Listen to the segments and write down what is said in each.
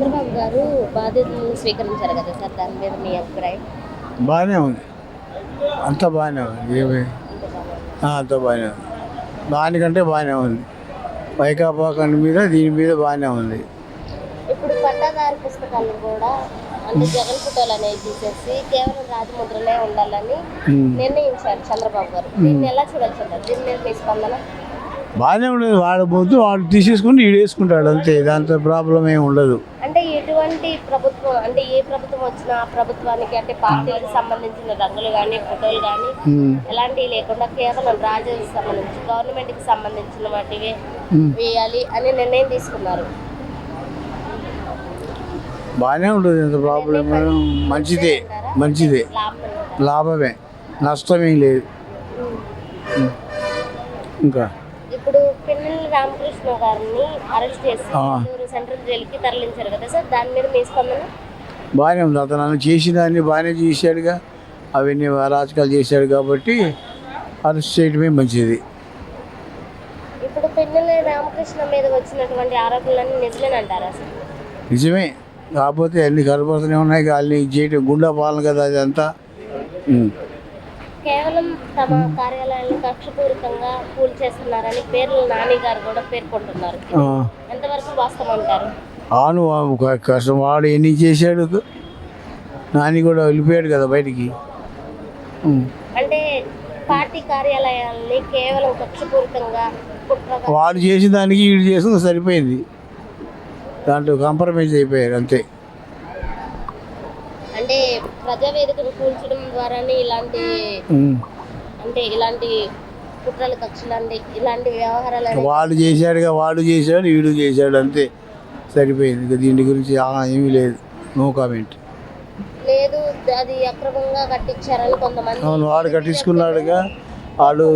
చంద్రబాబు గారు బాధ్యతలు స్వీకరించారు కదా సార్, దాని మీద మీ అభిప్రాయం? బాగానే ఉంది, అంత బాగానే ఉంది. ఏమి అంత బాగానే ఉంది, దానికంటే బాగానే ఉంది. వైకాపా కంటి మీద దీని మీద బాగానే ఉంది. ఇప్పుడు పట్టాదారు పుస్తకాలు కూడా అంటే జగన్ ఫోటోలు అనేవి తీసేసి కేవలం రాజముద్రలే ఉండాలని నిర్ణయించారు చంద్రబాబు గారు. దీన్ని ఎలా చూడొచ్చు? దీని మీద మీ స్పందన? బాగానే ఉండదు, వాడు పోతూ వాడు తీసేసుకుని ఈడు వేసుకుంటాడు అంతే, దాంతో ప్రాబ్లం ఏమి ఉండదు. అంటే ఎటువంటి ప్రభుత్వం అంటే ఏ ప్రభుత్వం వచ్చినా ఆ ప్రభుత్వానికి అంటే పార్టీలకు సంబంధించిన రంగులు కానీ ఫోటోలు కానీ ఎలాంటివి లేకుండా కేవలం రాజ్యానికి సంబంధించి గవర్నమెంట్కి సంబంధించిన వాటివే వేయాలి అని నిర్ణయం తీసుకున్నారు. బాగానే ఉంటుంది, ఎంత ప్రాబ్లం మంచిదే, మంచిదే, లాభమే, నష్టమేం లేదు. ఇంకా ఇప్పుడు పిన్నెల్లి రామకృష్ణ గారిని అరెస్ట్ చేసి సెంట్రల్ జైలుకి తరలించారు కదా సార్, దాని మీద మీ స్పందన? బాగానే ఉంది, అతను చేసినవన్నీ బాగానే చేశాడుగా, అవన్నీ అరాచకాలు చేశాడు కాబట్టి అరెస్ట్ చేయడమే మంచిది. ఇప్పుడు పిన్నెల్లి రామకృష్ణ మీద వచ్చినటువంటి ఆరోపణలన్నీ నిజమేనంటారా సార్? నిజమే, కాకపోతే అన్ని కనపడుతూనే ఉన్నాయి, వాళ్ళని చేయటం గుండా పాలన కదా అదంతా. కేవలం తమ కార్యాలయాలను కక్షపూరితంగా కూల్ చేస్తున్నారని పేర్ల నాని గారు కూడా పేర్కొంటున్నారు. ఎంతవరకు వాస్తవం అంటారు? అవును, కష్టం, వాడు ఎన్ని చేశాడు, నాని కూడా వెళ్ళిపోయాడు కదా బయటికి. అంటే పార్టీ కార్యాలయాల్ని కేవలం కక్షపూరితంగా వాడు చేసిన దానికి వీడు చేసిన సరిపోయింది, దాంట్లో కాంప్రమైజ్ అయిపోయారు అంతే. అంటే ప్రజావేదికను కూల్చడం ద్వారానే ఇలాంటి అంటే ఇలాంటి కుట్రలు కక్షలు అంటే ఇలాంటి వ్యవహారాలు వాడు చేశాడుగా, వాడు చేశాడు వీడు చేశాడు అంతే, సరిపోయింది. ఇక దీని గురించి ఏమీ లేదు, నో కామెంట్. లేదు, అది అక్రమంగా కట్టించారని కొంతమంది. అవును, వాడు కట్టించుకున్నాడుగా, వాడు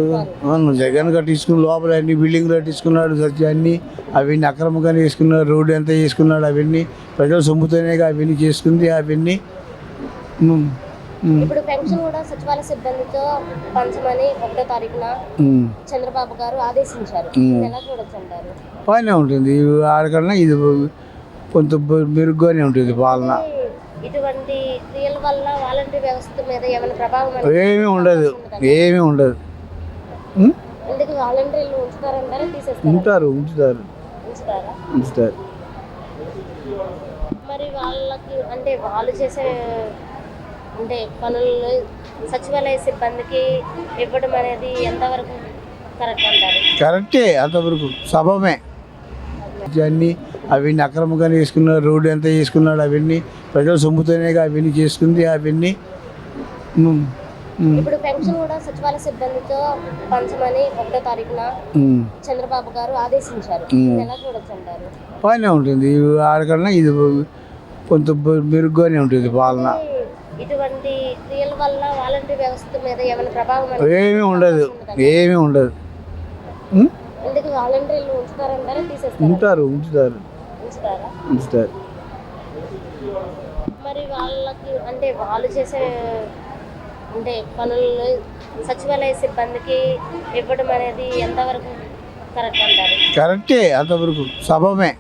జగన్ కట్టించుకుని లోపల అన్ని బిల్డింగ్లు కట్టించుకున్నాడు, అన్నీ అవన్నీ అక్రమంగానే వేసుకున్నాడు, రోడ్డు ఎంత వేసుకున్నాడు, అవన్నీ ప్రజల సొమ్ముతోనేగా అవన్నీ చేసుకుంది. అవన్నీ ఇప్పుడు పెన్షన్ కూడా సచివాలయ సిబ్బందితో పంచమని 1వ తారీఖున చంద్రబాబు గారు ఆదేశించారు. ఎలా చూడొచ్చు అంటారు? బాగానే ఉంటుంది, ఆడకన్నా ఇది కొంత మెరుగ్గానే ఉంటుంది పాలన. ఇటువంటి క్రియల వల్ల వాలంటీర్ వ్యవస్థ మీద ఏమైనా ప్రభావం? ఏమీ ఉండదు, ఏమీ ఉండదు. ఎందుకు వాలంటీర్లు ఉంచుతారంటారా, తీసేస్తారు? ఉంచుతారు. మరి వాళ్ళకి అంటే వాళ్ళు చేసే అంటే పనులు సచివాలయ సిబ్బందికి ఇవ్వడం అనేది ఎంతవరకు కరెక్ట్ అంటారు? కరెక్టే, అంతవరకు సబమే. అన్నీ అవన్నీ అక్రమంగానే వేసుకున్నాడు, రోడ్డు ఎంత వేసుకున్నాడు, అవన్నీ ప్రజల సొమ్ముతోనేగా అవన్నీ చేసుకుంది. అవన్నీ ఇప్పుడు పెన్షన్ కూడా సచివాలయ సిబ్బందితో పంచమని 1వ తారీఖున చంద్రబాబు గారు ఆదేశించారు. ఎలా చూడొచ్చు అంటారు? బాగానే ఉంటుంది, ఆడకన్నా ఇది కొంత మెరుగ్గానే ఉంటుంది పాలన. ఇటువంటి క్రియల వల్ల వాలంటీర్ వ్యవస్థ మీద ఏమైనా ప్రభావం? ఏమీ ఉండదు, ఏమీ ఉండదు. ఎందుకు వాలంటీర్లు ఉంచుతారంటారా, తీసేస్తారు? ఉంచుతారు. మరి వాళ్ళకి అంటే వాళ్ళు చేసే అంటే పనులు సచివాలయ సిబ్బందికి ఇవ్వడం అనేది ఎంతవరకు కరెక్ట్ అంటారు? కరెక్టే, అంతవరకు సబమే.